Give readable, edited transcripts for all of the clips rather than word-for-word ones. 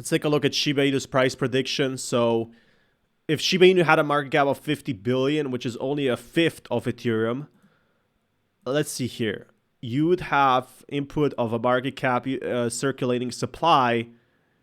Let's take a look at Shiba Inu's price prediction. So if Shiba Inu had a market cap of 50 billion, which is only a fifth of Ethereum, let's see here. You would have input of a market cap circulating supply.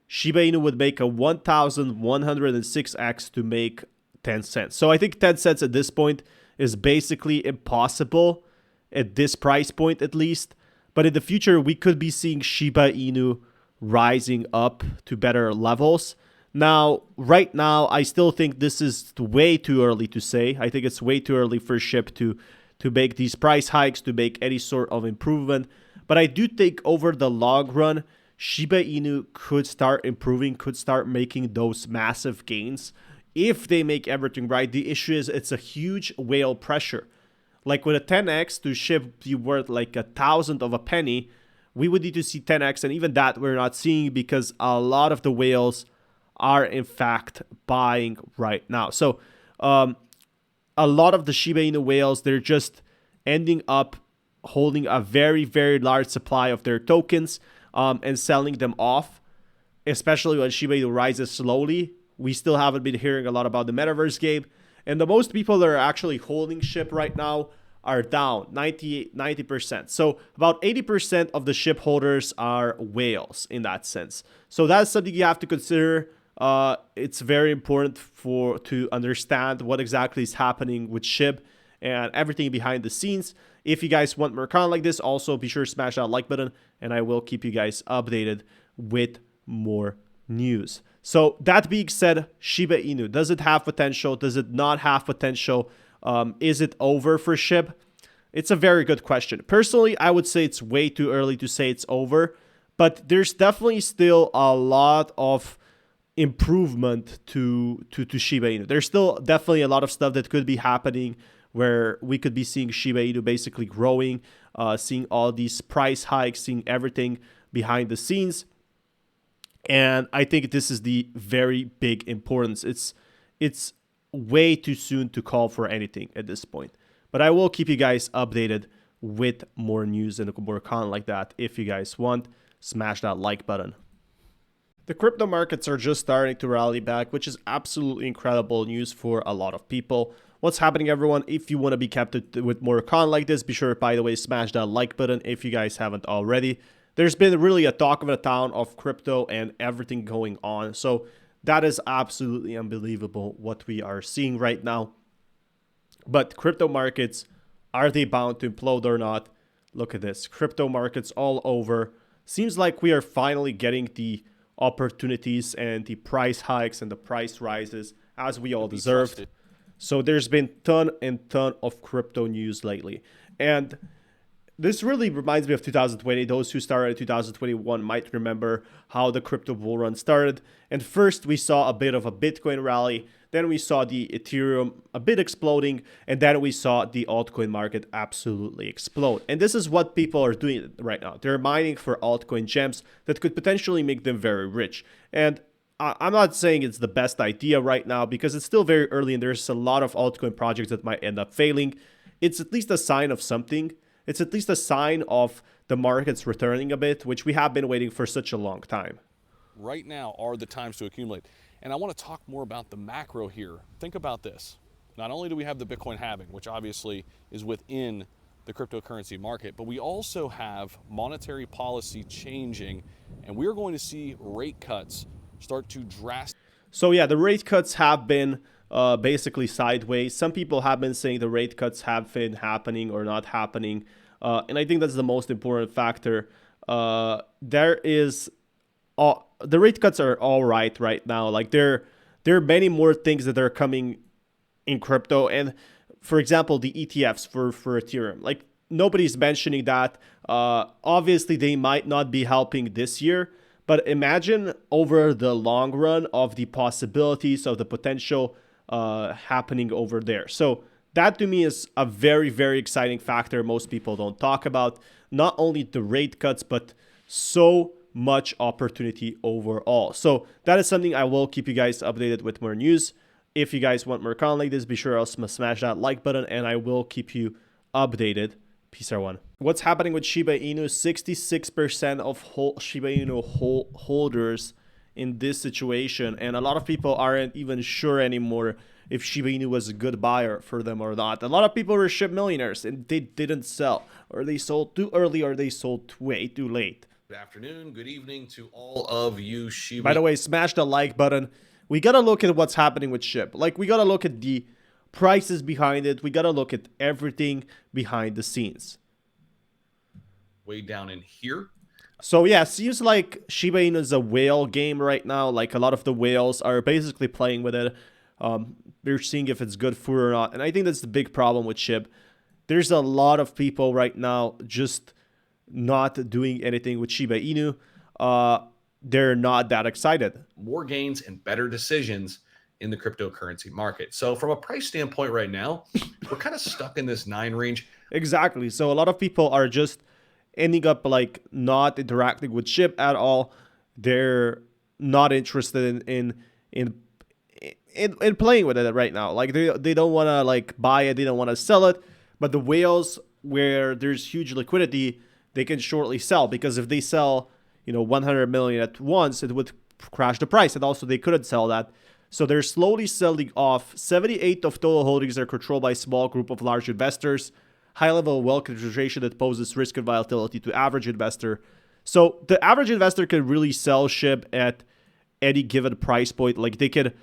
Shiba Inu would make a 1,106x to make 10 cents. So I think 10 cents at this point is basically impossible at this price point at least. But in the future, we could be seeing Shiba Inu rising up to better levels. Now, right now, I still think this is way too early to say. I think it's way too early for SHIB to make these price hikes, to make any sort of improvement. But I do think over the long run, Shiba Inu could start improving, could start making those massive gains if they make everything right. The issue is it's a huge whale pressure. Like with a 10x to SHIB be worth like 1,000th of a penny, we would need to see 10x, and even that we're not seeing because a lot of the whales are in fact buying right now. So a lot of the Shiba Inu whales, they're just ending up holding a very, very large supply of their tokens and selling them off, especially when Shiba Inu rises slowly. We still haven't been hearing a lot about the metaverse game. And the most people that are actually holding SHIB right now are down 90%. So about 80% of the SHIB holders are whales in that sense. So that's something you have to consider. It's very important to understand what exactly is happening with SHIB and everything behind the scenes. If you guys want more content like this, also be sure to smash that like button, and I will keep you guys updated with more news. So that being said, Shiba Inu, does it have potential? Does it not have potential? Is it over for SHIB? It's a very good question. Personally, I would say it's way too early to say it's over, but there's definitely still a lot of improvement to Shiba Inu. There's still definitely a lot of stuff that could be happening where we could be seeing Shiba Inu basically growing, seeing all these price hikes, seeing everything behind the scenes. And I think this is the very big importance. It's way too soon to call for anything at this point. But I will keep you guys updated with more news and more content like that. If you guys want, smash that like button. The crypto markets are just starting to rally back, which is absolutely incredible news for a lot of people. What's happening, everyone? If you want to be kept with more content like this, be sure, by the way, smash that like button if you guys haven't already. There's been really a talk of the town of crypto and everything going on. So that is absolutely unbelievable what we are seeing right now. But crypto markets, are they bound to implode or not? Look at this. Crypto markets all over. Seems like we are finally getting the opportunities and the price hikes and the price rises as we all deserved. So there's been ton and ton of crypto news lately. And this really reminds me of 2020. Those who started in 2021 might remember how the crypto bull run started. And first we saw a bit of a Bitcoin rally. Then we saw the Ethereum a bit exploding. And then we saw the altcoin market absolutely explode. And this is what people are doing right now. They're mining for altcoin gems that could potentially make them very rich. And I'm not saying it's the best idea right now because it's still very early and there's a lot of altcoin projects that might end up failing. It's at least a sign of something. It's at least a sign of the markets returning a bit, which we have been waiting for such a long time. Right now are the times to accumulate. And I want to talk more about the macro here. Think about this. Not only do we have the Bitcoin halving, which obviously is within the cryptocurrency market, but we also have monetary policy changing, and we're going to see rate cuts start to drastically. So yeah, the rate cuts have been basically sideways. Some people have been saying the rate cuts have been happening or not happening. And I think that's the most important factor. The rate cuts are all right now. Like there are many more things that are coming in crypto. And for example, the ETFs for Ethereum, like nobody's mentioning that. Obviously they might not be helping this year, but imagine over the long run of the possibilities of the potential happening over there. So that to me is a very, very exciting factor most people don't talk about. Not only the rate cuts, but so much opportunity overall. So that is something I will keep you guys updated with more news. If you guys want more content like this, be sure to smash that like button and I will keep you updated. Peace, everyone. What's happening with Shiba Inu? 66% of Shiba Inu holders in this situation, and a lot of people aren't even sure anymore if Shiba Inu was a good buyer for them or not. A lot of people were SHIB millionaires and they didn't sell, or they sold too early, or they sold way too late. Good afternoon, good evening to all of you Shiba. By the way, smash the like button. We gotta look at what's happening with SHIB. Like, we gotta look at the prices behind it. We gotta look at everything behind the scenes. Way down in here. So yeah, seems like Shiba Inu is a whale game right now. Like, a lot of the whales are basically playing with it. They're seeing if it's good food or not. And I think that's the big problem with SHIB. There's a lot of people right now just not doing anything with Shiba Inu. They're not that excited. More gains and better decisions in the cryptocurrency market. So from a price standpoint right now, we're kind of stuck in this 9 range. Exactly. So a lot of people are just ending up like not interacting with SHIB at all. They're not interested in playing with it right now. Like, they don't want to like buy it, they don't want to sell it. But the whales, where there's huge liquidity, they can shortly sell, because if they sell, 100 million at once, it would crash the price, and also they couldn't sell that. So they're slowly selling off. 78 of total holdings are controlled by a small group of large investors. High level of wealth concentration that poses risk and volatility to average investor. So the average investor can really sell SHIB at any given price point. Like, they could,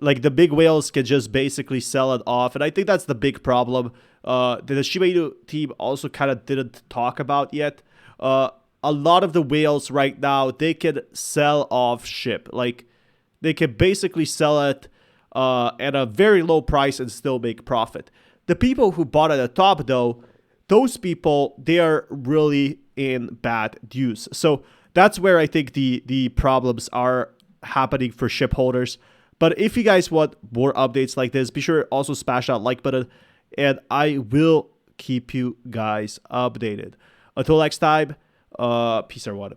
like, the big whales can just basically sell it off, and I think that's the big problem. The Shiba Inu team also kind of didn't talk about yet. A lot of the whales right now, they can sell off SHIB. Like, they can basically sell it at a very low price and still make profit. The people who bought at the top, though, those people, they are really in bad use. So that's where I think the problems are happening for SHIB holders. But if you guys want more updates like this, be sure to also smash that like button, and I will keep you guys updated. Until next time, peace everyone.